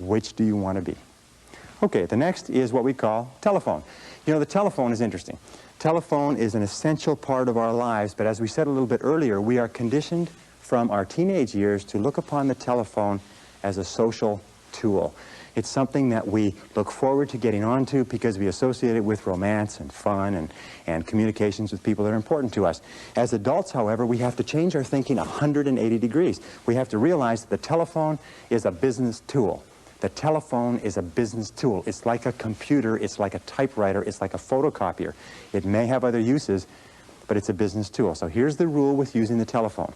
A: Which do you want to be? Okay, the next is what we call telephone. You know, the telephone is interesting. Telephone is an essential part of our lives, but as we said a little bit earlier, we are conditioned from our teenage years to look upon the telephone as a social tool. It's something that we look forward to getting onto because we associate it with romance and fun and communications with people that are important to us. As adults, however, we have to change our thinking 180 degrees. We have to realize that the telephone is a business tool. The telephone is a business tool. It's like a computer, it's like a typewriter, it's like a photocopier. It may have other uses, but it's a business tool. So here's the rule with using the telephone.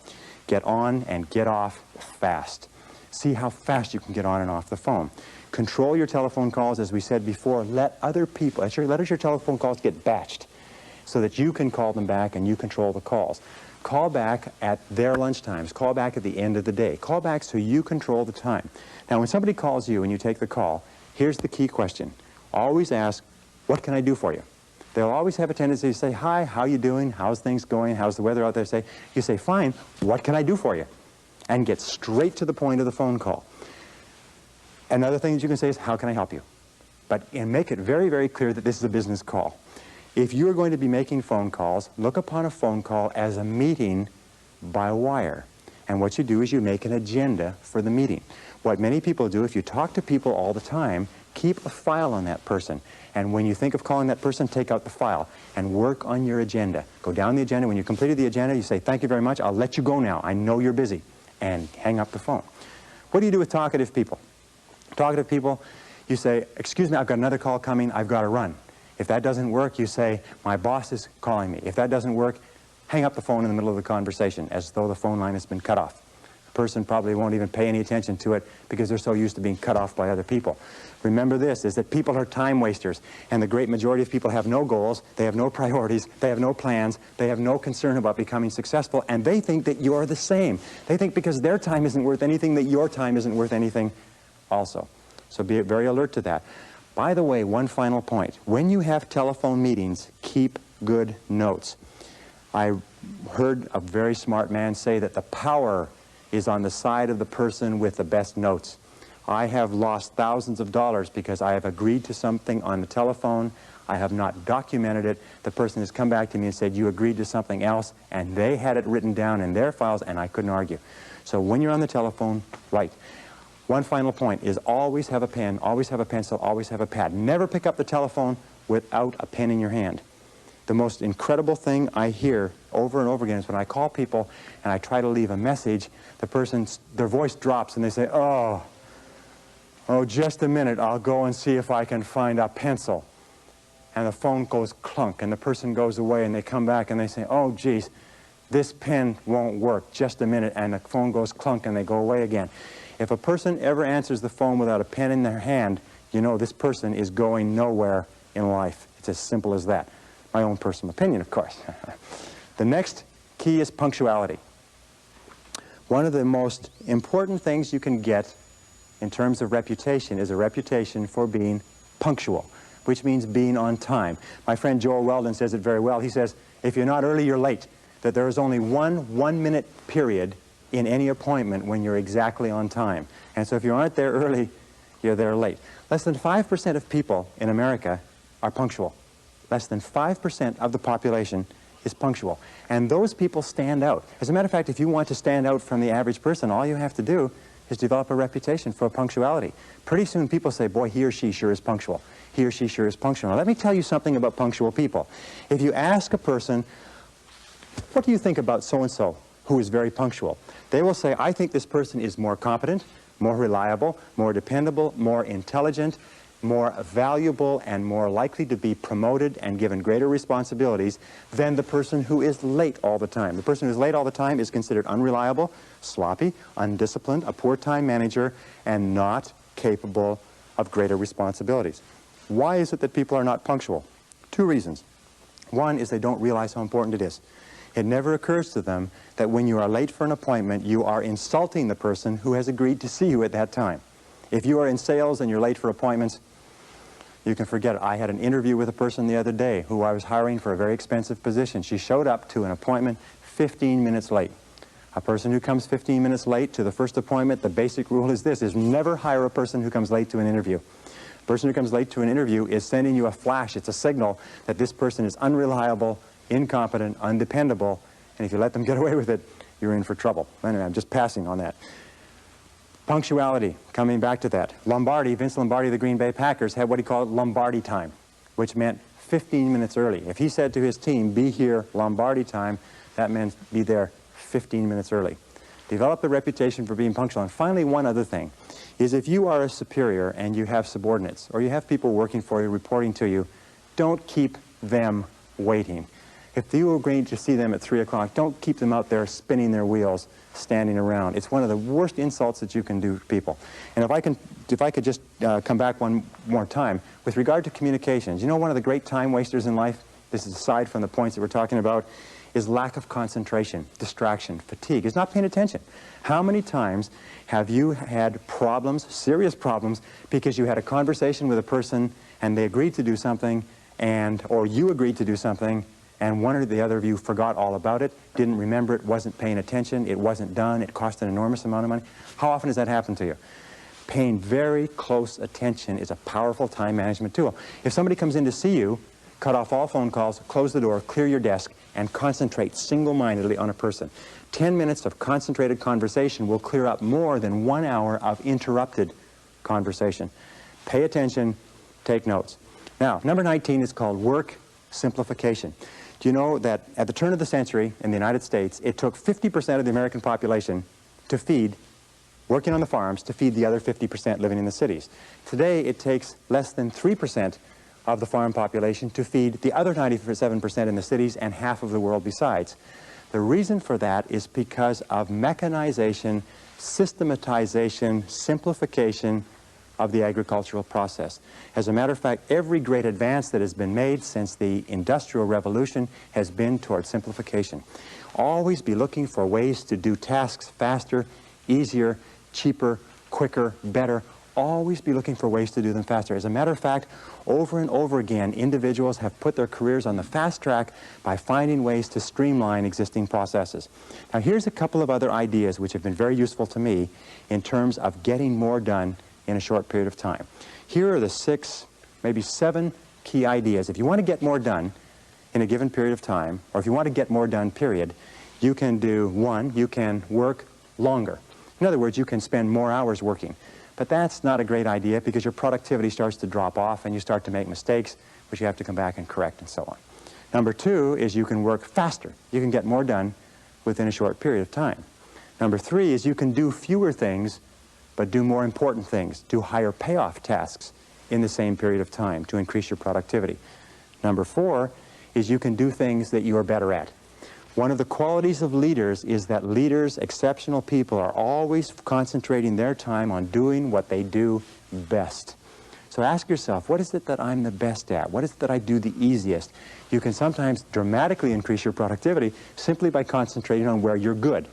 A: Get on and get off fast. See how fast you can get on and off the phone. Control your telephone calls, as we said before. Let other people, let your telephone calls get batched so that you can call them back and you control the calls. Call back at their lunch times. Call back at the end of the day. Call back so you control the time. Now, when somebody calls you and you take the call, here's the key question. Always ask, what can I do for you? They'll always have a tendency to say, hi, how you doing? How's things going? How's the weather out there? You say, fine, what can I do for you? And get straight to the point of the phone call. Another thing that you can say is, how can I help you? And make it very, very clear that this is a business call. If you're going to be making phone calls, look upon a phone call as a meeting by wire. And what you do is you make an agenda for the meeting. What many people do, if you talk to people all the time, keep a file on that person. And when you think of calling that person, take out the file and work on your agenda. Go down the agenda. When you completed the agenda, you say, thank you very much. I'll let you go now. I know you're busy. And hang up the phone. What do you do with talkative people? Talkative people, you say, excuse me, I've got another call coming. I've got to run. If that doesn't work, you say, my boss is calling me. If that doesn't work, hang up the phone in the middle of the conversation as though the phone line has been cut off. The person probably won't even pay any attention to it because they're so used to being cut off by other people. Remember this, is that people are time wasters, and the great majority of people have no goals, they have no priorities, they have no plans, they have no concern about becoming successful, and they think that you're the same. They think because their time isn't worth anything, that your time isn't worth anything also. So be very alert to that. By the way, one final point. When you have telephone meetings, keep good notes. I heard a very smart man say that the power is on the side of the person with the best notes. I have lost thousands of dollars because I have agreed to something on the telephone. I have not documented it. The person has come back to me and said, you agreed to something else, and they had it written down in their files, and I couldn't argue. So when you're on the telephone, write. One final point is always have a pen, always have a pencil, always have a pad. Never pick up the telephone without a pen in your hand. The most incredible thing I hear over and over again is when I call people and I try to leave a message, their voice drops and they say, oh, just a minute, I'll go and see if I can find a pencil. And the phone goes clunk and the person goes away and they come back and they say, oh, geez, this pen won't work, just a minute, and the phone goes clunk and they go away again. If a person ever answers the phone without a pen in their hand, you know this person is going nowhere in life. It's as simple as that. My own personal opinion, of course. The next key is punctuality. One of the most important things you can get in terms of reputation is a reputation for being punctual. which means being on time. My friend Joel Weldon says it very well. He says, if you're not early, you're late. That there is only one minute period in any appointment when you're exactly on time. And so if you aren't there early, you're there late. Less than 5% of people in America are punctual. Less than 5% of the population is punctual. And those people stand out. As a matter of fact, if you want to stand out from the average person, all you have to do is develop a reputation for punctuality. Pretty soon people say, boy, he or she sure is punctual. He or she sure is punctual. Now let me tell you something about punctual people. If you ask a person, what do you think about so-and-so who is very punctual? They will say, I think this person is more competent, more reliable, more dependable, more intelligent, more valuable, and more likely to be promoted and given greater responsibilities than the person who is late all the time. The person who is late all the time is considered unreliable, sloppy, undisciplined, a poor time manager, and not capable of greater responsibilities. Why is it that people are not punctual? Two reasons. One is they don't realize how important it is. It never occurs to them that when you are late for an appointment, you are insulting the person who has agreed to see you at that time. If you are in sales and you're late for appointments, you can forget it. I had an interview with a person the other day who I was hiring for a very expensive position. She showed up to an appointment 15 minutes late. A person who comes 15 minutes late to the first appointment, the basic rule is this, is never hire a person who comes late to an interview. A person who comes late to an interview is sending you a flash. It's a signal that this person is unreliable, incompetent, undependable, and if you let them get away with it, you're in for trouble. Anyway, I'm just passing on that. Punctuality, coming back to that. Lombardi, Vince Lombardi of the Green Bay Packers, had what he called Lombardi time, which meant 15 minutes early. If he said to his team, be here Lombardi time, that meant be there 15 minutes early. Develop the reputation for being punctual. And finally, one other thing is if you are a superior and you have subordinates, or you have people working for you, reporting to you, don't keep them waiting. If you agree to see them at 3 o'clock, don't keep them out there spinning their wheels, standing around. It's one of the worst insults that you can do to people. And if I could just come back one more time, with regard to communications, you know one of the great time wasters in life, this is aside from the points that we're talking about, is lack of concentration, distraction, fatigue. It's not paying attention. How many times have you had problems, serious problems, because you had a conversation with a person and they agreed to do something, or you agreed to do something, and one or the other of you forgot all about it, didn't remember it, wasn't paying attention, it wasn't done, it cost an enormous amount of money? How often does that happen to you? Paying very close attention is a powerful time management tool. If somebody comes in to see you, cut off all phone calls, close the door, clear your desk, and concentrate single-mindedly on a person. 10 minutes of concentrated conversation will clear up more than 1 hour of interrupted conversation. Pay attention, take notes. Now, number 19 is called work simplification. Do you know that at the turn of the century in the United States, it took 50% of the American population to feed, working on the farms, to feed the other 50% living in the cities. Today, it takes less than 3% of the farm population to feed the other 97% in the cities and half of the world besides. The reason for that is because of mechanization, systematization, simplification of the agricultural process. As a matter of fact, every great advance that has been made since the Industrial Revolution has been toward simplification. Always be looking for ways to do tasks faster, easier, cheaper, quicker, better. Always be looking for ways to do them faster. As a matter of fact, over and over again, individuals have put their careers on the fast track by finding ways to streamline existing processes. Now, here's a couple of other ideas which have been very useful to me in terms of getting more done in a short period of time. Here are the 6, maybe 7 key ideas. If you want to get more done in a given period of time, or if you want to get more done, period, you can do 1, you can work longer. In other words, you can spend more hours working. But that's not a great idea because your productivity starts to drop off and you start to make mistakes, which you have to come back and correct and so on. Number 2 is you can work faster. You can get more done within a short period of time. Number 3 is you can do fewer things but do more important things, do higher payoff tasks in the same period of time to increase your productivity. Number 4 is you can do things that you are better at. One of the qualities of leaders is that leaders, exceptional people, are always concentrating their time on doing what they do best. So ask yourself, what is it that I'm the best at? What is it that I do the easiest? You can sometimes dramatically increase your productivity simply by concentrating on where you're good.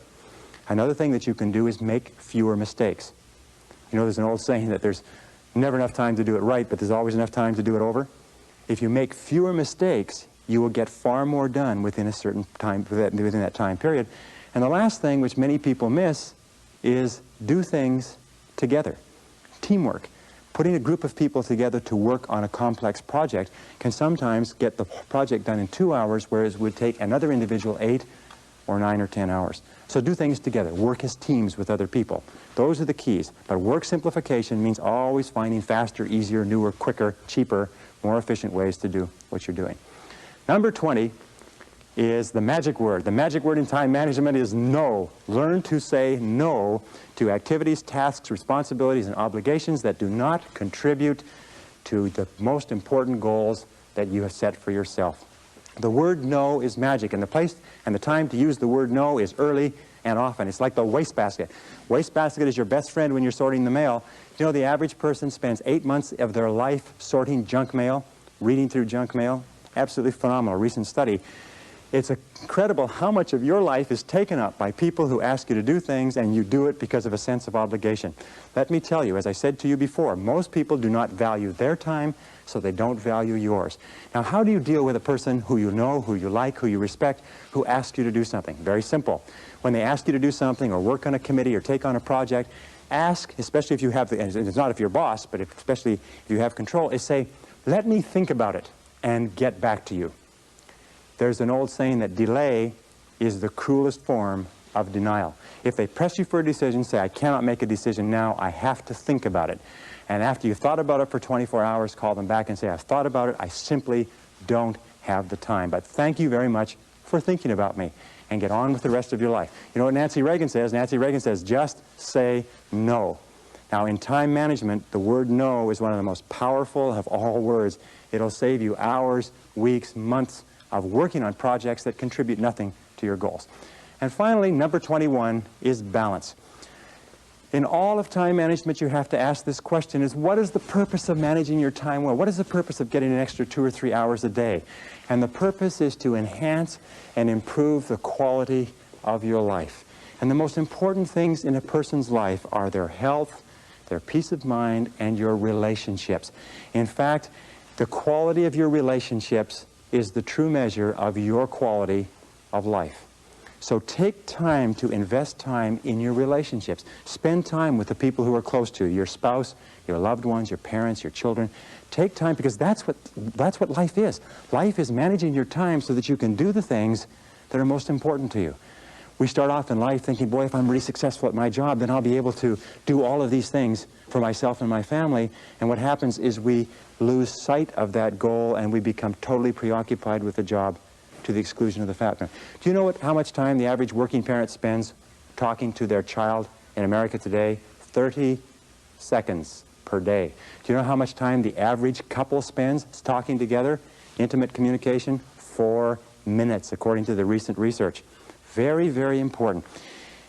A: Another thing that you can do is make fewer mistakes. You know, there's an old saying that there's never enough time to do it right, but there's always enough time to do it over. If you make fewer mistakes, you will get far more done within a certain time, within that time period. And the last thing, which many people miss, is do things together. Teamwork. Putting a group of people together to work on a complex project can sometimes get the project done in 2 hours, whereas it would take another individual 8 or 9 or 10 hours. So do things together. Work as teams with other people. Those are the keys. But work simplification means always finding faster, easier, newer, quicker, cheaper, more efficient ways to do what you're doing. Number 20 is the magic word. The magic word in time management is no. Learn to say no to activities, tasks, responsibilities, and obligations that do not contribute to the most important goals that you have set for yourself. The word no is magic, and the place and the time to use the word no is early and often. It's like the wastebasket. Wastebasket is your best friend when you're sorting the mail. You know, the average person spends 8 months of their life sorting junk mail, reading through junk mail. Absolutely phenomenal, recent study. It's incredible how much of your life is taken up by people who ask you to do things and you do it because of a sense of obligation. Let me tell you, as I said to you before, most people do not value their time, so they don't value yours. Now, how do you deal with a person who you know, who you like, who you respect, who asks you to do something? Very simple. When they ask you to do something or work on a committee or take on a project, ask, especially if you have, and it's not if you're boss, but especially if you have control, is say, let me think about it and get back to you. There's an old saying that delay is the cruelest form of denial. If they press you for a decision, say, I cannot make a decision now, I have to think about it. And after you've thought about it for 24 hours, call them back and say, I've thought about it, I simply don't have the time. But thank you very much for thinking about me, and get on with the rest of your life. You know what Nancy Reagan says? Nancy Reagan says, just say no. Now, in time management, the word no is one of the most powerful of all words. It'll save you hours, weeks, months of working on projects that contribute nothing to your goals. And finally, number 21 is balance. In all of time management, you have to ask this question, is what is the purpose of managing your time well? What is the purpose of getting an extra 2 or 3 hours a day? And the purpose is to enhance and improve the quality of your life. And the most important things in a person's life are their health, their peace of mind, and your relationships. In fact, the quality of your relationships is the true measure of your quality of life. So take time to invest time in your relationships. Spend time with the people who are close to you, your spouse, your loved ones, your parents, your children. Take time, because that's what life is. Life is managing your time so that you can do the things that are most important to you. We start off in life thinking, boy, if I'm really successful at my job, then I'll be able to do all of these things for myself and my family. And what happens is we lose sight of that goal and we become totally preoccupied with the job to the exclusion of the family. Do you know how much time the average working parent spends talking to their child in America today? 30 seconds per day. Do you know how much time the average couple spends talking together? Intimate communication? 4 minutes, according to the recent research. Very, very important.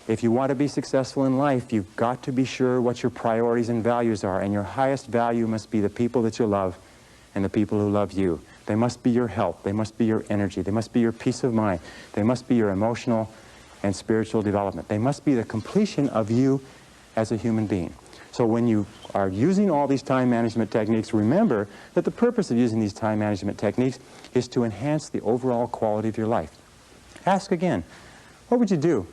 A: If you want to be successful in life, you've got to be sure what your priorities and values are, and your highest value must be the people that you love and the people who love you. They must be your health, they must be your energy, they must be your peace of mind, they must be your emotional and spiritual development. They must be the completion of you as a human being. So when you are using all these time management techniques, remember that the purpose of using these time management techniques is to enhance the overall quality of your life. Ask again, what would you do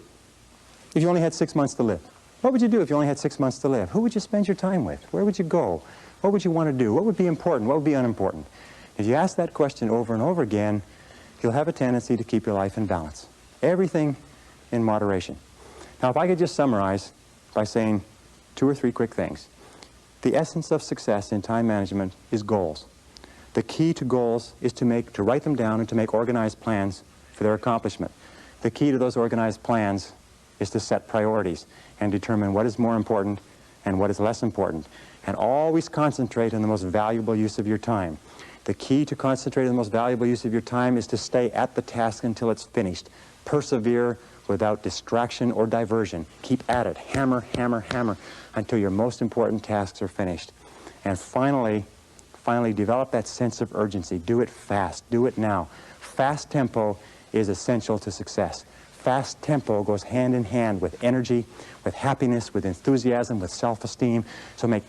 A: if you only had 6 months to live? What would you do if you only had 6 months to live? Who would you spend your time with? Where would you go? What would you want to do? What would be important? What would be unimportant? If you ask that question over and over again, you'll have a tendency to keep your life in balance. Everything in moderation. Now, if I could just summarize by saying 2 or 3 quick things. The essence of success in time management is goals. The key to goals is to write them down and to make organized plans for their accomplishment. The key to those organized plans is to set priorities and determine what is more important and what is less important. And always concentrate on the most valuable use of your time. The key to concentrate on the most valuable use of your time is to stay at the task until it's finished. Persevere without distraction or diversion. Keep at it. Hammer, hammer, hammer until your most important tasks are finished. And finally, develop that sense of urgency. Do it fast. Do it now. Fast tempo is essential to success. Fast tempo goes hand in hand with energy, with happiness, with enthusiasm, with self-esteem. So make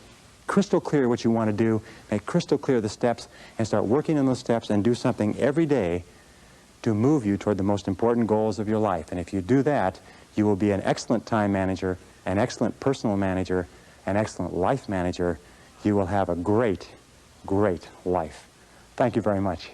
A: crystal clear what you want to do, make crystal clear the steps, and start working on those steps and do something every day to move you toward the most important goals of your life. And if you do that, you will be an excellent time manager, an excellent personal manager, an excellent life manager. You will have a great, great life. Thank you very much.